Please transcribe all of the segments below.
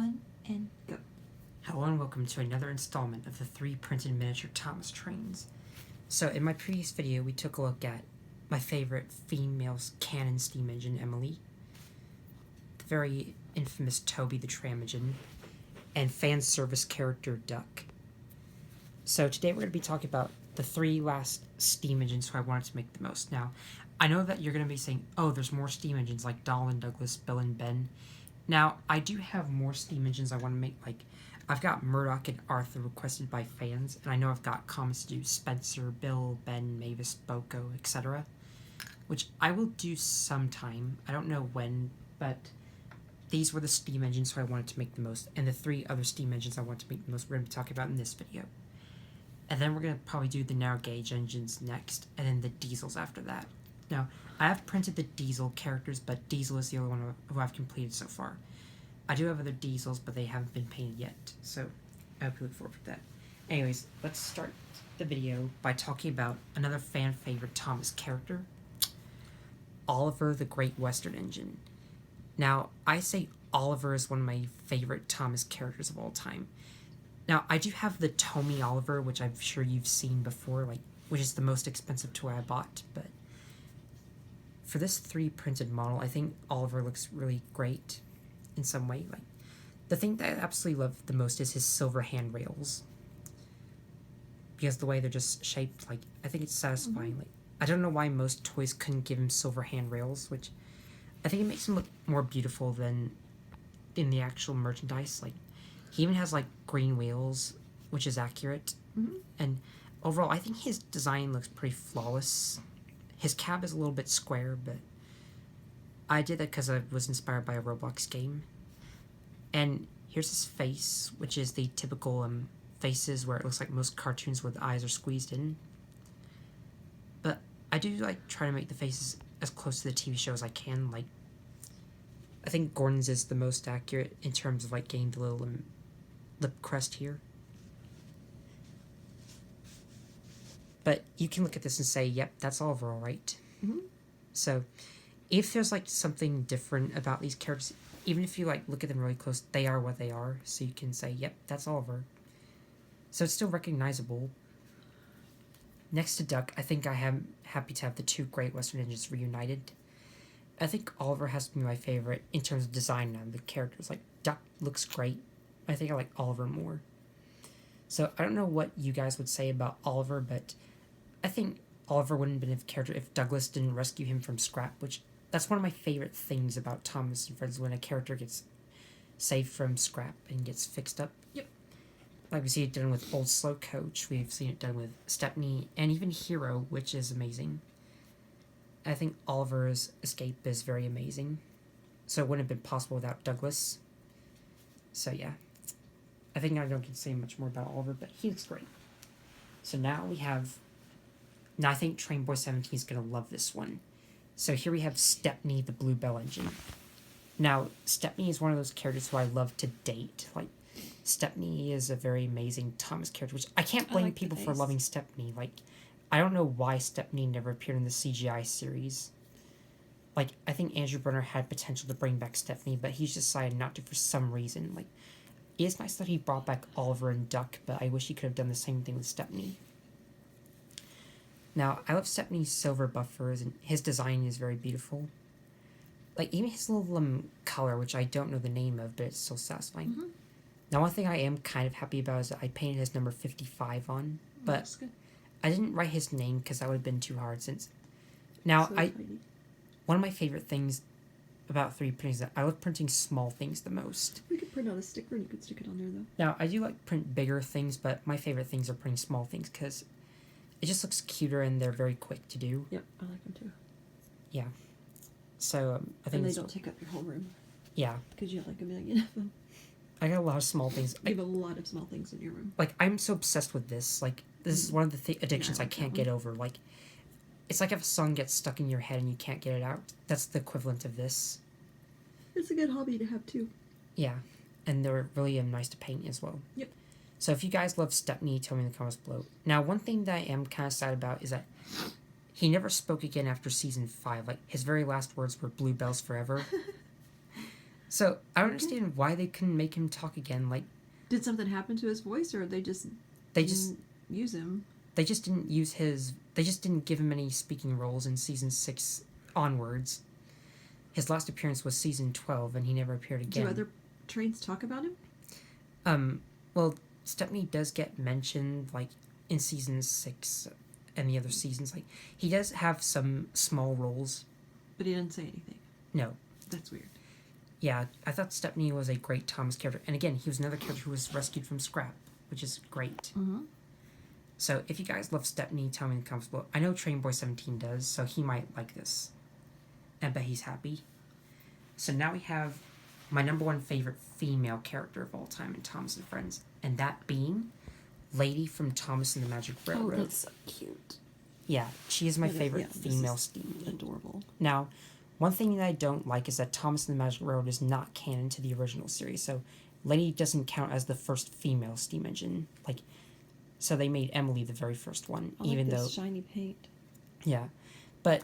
1, and go. Hello and welcome to another installment of the 3 printed miniature Thomas trains. So in my previous video we took a look at my favorite female cannon steam engine, Emily, the very infamous Toby the tram engine, and fan service character Duck. So today we're going to be talking about the 3 last steam engines who I wanted to make the most. Now, I know that you're going to be saying, oh, there's more steam engines like Doll and Douglas, Bill and Ben. Now, I do have more steam engines I want to make, like I've got Murdoch and Arthur requested by fans, and I know I've got comments to do Spencer, Bill, Ben, Mavis, Boko, etc., which I will do sometime. I don't know when, but these were the steam engines who I wanted to make the most, and the 3 other steam engines I wanted to make the most we're going to be talking about in this video. And then we're going to probably do the narrow gauge engines next, and then the diesels after that. Now, I have printed the diesel characters, but diesel is the only one who I've completed so far. I do have other diesels, but they haven't been painted yet, so I hope you look forward to that. Anyways, let's start the video by talking about another fan favorite Thomas character, Oliver the Great Western Engine. Now, I say Oliver is one of my favorite Thomas characters of all time. Now, I do have the Tommy Oliver, which I'm sure you've seen before, which is the most expensive toy I bought, but for this 3 printed model, I think Oliver looks really great in some way. Like, the thing that I absolutely love the most is his silver handrails, because the way they're just shaped, I think it's satisfying. Like, I don't know why most toys couldn't give him silver handrails, which I think it makes him look more beautiful than in the actual merchandise. Like, he even has green wheels, which is accurate, and overall I think his design looks pretty flawless. His cab is a little bit square, but I did that because I was inspired by a Roblox game. And here's his face, which is the typical faces where it looks like most cartoons where the eyes are squeezed in. But I do try to make the faces as close to the TV show as I can. I think Gordon's is the most accurate in terms of getting the little lip crest here. But you can look at this and say, yep, that's Oliver, all right. So if there's something different about these characters, even if you look at them really close, they are what they are. So you can say, yep, that's Oliver. So it's still recognizable. Next to Duck, I think I am happy to have the 2 Great Western Engines reunited. I think Oliver has to be my favorite in terms of design now. The characters, Duck looks great. I think I like Oliver more. So I don't know what you guys would say about Oliver, but I think Oliver wouldn't have been a character if Douglas didn't rescue him from scrap, which that's one of my favorite things about Thomas and Friends, when a character gets saved from scrap and gets fixed up. Yep. We see it done with Old Slow Coach, we've seen it done with Stepney, and even Hero, which is amazing. I think Oliver's escape is very amazing, so it wouldn't have been possible without Douglas. So yeah, I think I don't get to say much more about Oliver, but he looks great. So now we have, I think Train Boy 17 is going to love this one. So here we have Stepney, the Bluebell engine. Now, Stepney is one of those characters who I love to date. Stepney is a very amazing Thomas character, which I can't blame people for loving Stepney. I don't know why Stepney never appeared in the CGI series. I think Andrew Brunner had potential to bring back Stepney, but he's decided not to for some reason. It is nice that he brought back Oliver and Duck, but I wish he could have done the same thing with Stepney. Now, I love Stepney's silver buffers, and his design is very beautiful. Even his little color, which I don't know the name of, but it's so satisfying. Now, one thing I am kind of happy about is that I painted his number 55 on, but I didn't write his name because that would have been too hard since... Now, one of my favorite things about 3D printing is that I love printing small things the most. We could print out a sticker and you could stick it on there, though. Now, I do print bigger things, but my favorite things are printing small things because it just looks cuter and they're very quick to do. Yep, I like them too. Yeah. So, I think... And they don't take up your whole room. Yeah. Because you have a million of them. I got a lot of small things. You have a lot of small things in your room. I'm so obsessed with this. This is one of the addictions I can't get over. It's like if a song gets stuck in your head and you can't get it out. That's the equivalent of this. It's a good hobby to have, too. Yeah. And they're really nice to paint as well. Yep. So if you guys love Stepney, tell me in the comments below. Now, one thing that I am kind of sad about is that he never spoke again after Season 5. His very last words were Bluebells forever. So I don't Okay. understand why they couldn't make him talk again. Like Did something happen to his voice, or they just they just didn't use him? they just didn't use his. They just didn't give him any speaking roles in season 6 onwards. His last appearance was season 12, and he never appeared again. Do other trains talk about him? Well, Stepney does get mentioned, like, in season 6 and the other seasons. Like, he does have some small roles. But he didn't say anything. No. That's weird. Yeah, I thought Stepney was a great Thomas character. And again, he was another character who was rescued from scrap, which is great. Mm-hmm. So if you guys love Stepney, tell me in the comments below. I know Trainboy17 does, so he might like this. I bet he's happy. So now we have my number one favorite female character of all time in Thomas and Friends, and that being Lady from Thomas and the Magic Railroad. Oh, that's so cute. Yeah, she is my It is- favorite yeah, this female is steam engine. Adorable. Now, one thing that I don't like is that Thomas and the Magic Railroad is not canon to the original series, so Lady doesn't count as the first female steam engine. Like, so they made Emily the very first one, I even like though this shiny paint. yeah. But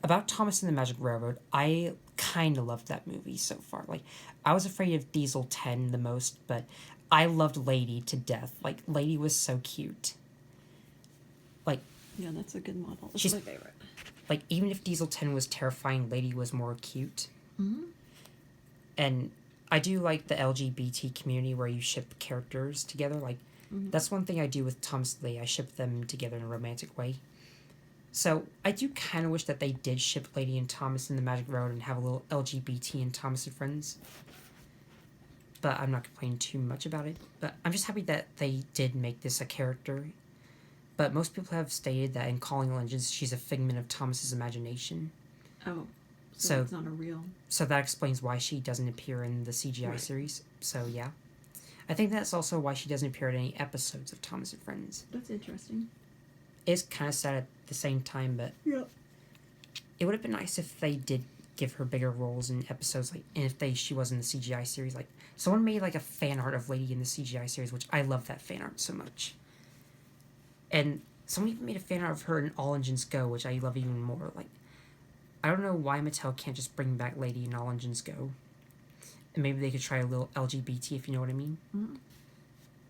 about Thomas and the Magic Railroad, I kind of loved that movie so far. Like, I was afraid of Diesel 10 the most, but I loved Lady to death. Like, Lady was so cute. Like, Yeah, that's a good model. That's She's- my favorite. like even if Diesel 10 was terrifying, Lady was more cute. Mm-hmm. And I do like the LGBT community where you ship characters together. Like, Mhm. that's one thing I do with Thomas and Lady. I ship them together in a romantic way. So I do kind of wish that they did ship Lady and Thomas in the Magic Road and have a little LGBT in Thomas and Friends. But I'm not complaining too much about it. But I'm just happy that they did make this a character. But most people have stated that in Calling All Engines, she's a figment of Thomas's imagination. Oh, so So- it's not a real. So that explains why she doesn't appear in the CGI Right. series. So yeah. I think that's also why she doesn't appear in any episodes of Thomas and Friends. That's interesting. It's kind of sad at the same time, but Yeah. it would have been nice if they did give her bigger roles in episodes, like, and if she was in the CGI series. Like, someone made like a fan art of Lady in the CGI series, which I love that fan art so much. And someone even made a fan art of her in All Engines Go, which I love even more. Like, I don't know why Mattel can't just bring back Lady in All Engines Go. And maybe they could try a little LGBT, if you know what I mean. Mhm.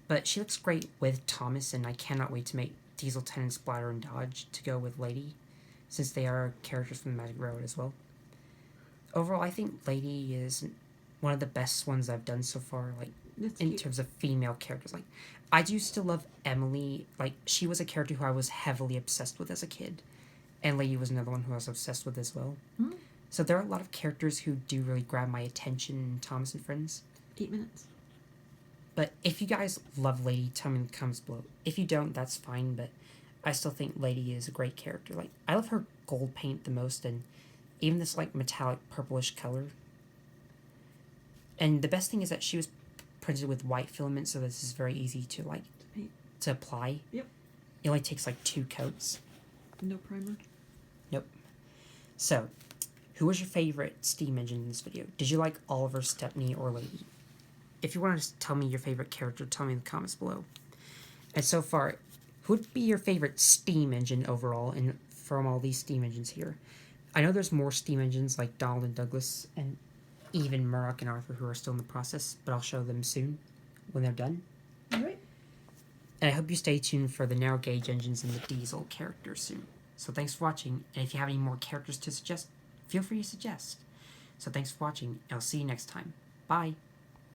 But she looks great with Thomas, and I cannot wait to make Diesel 10 and Splatter and Dodge to go with Lady, since they are characters from the Magic Railroad as well. Overall, I think Lady is one of the best ones I've done so far, like, That's in cute. terms of female characters. Like, I do still love Emily. Like, she was a character who I was heavily obsessed with as a kid, and Lady was another one who I was obsessed with as well. Mhm. So there are a lot of characters who do really grab my attention in Thomas and Friends. 8 minutes. But if you guys love Lady, tell me in the comments below. If you don't, that's fine, but I still think Lady is a great character. Like, I love her gold paint the most, and even this, like, metallic purplish color. And the best thing is that she was printed with white filament, so this is very easy to, like, To paint. to apply. Yep. It only takes, like, 2 coats. No primer. So, who was your favorite steam engine in this video? Did you like Oliver, Stepney, or Lady? If you want to tell me your favorite character, tell me in the comments below. And so far, who would be your favorite steam engine overall and from all these steam engines here? I know there's more steam engines like Donald and Douglas and even Murdoch and Arthur who are still in the process, but I'll show them soon when they're done. Alright. And I hope you stay tuned for the narrow gauge engines and the diesel characters soon. So thanks for watching, and if you have any more characters to suggest, feel free to suggest. So thanks for watching, and I'll see you next time. Bye!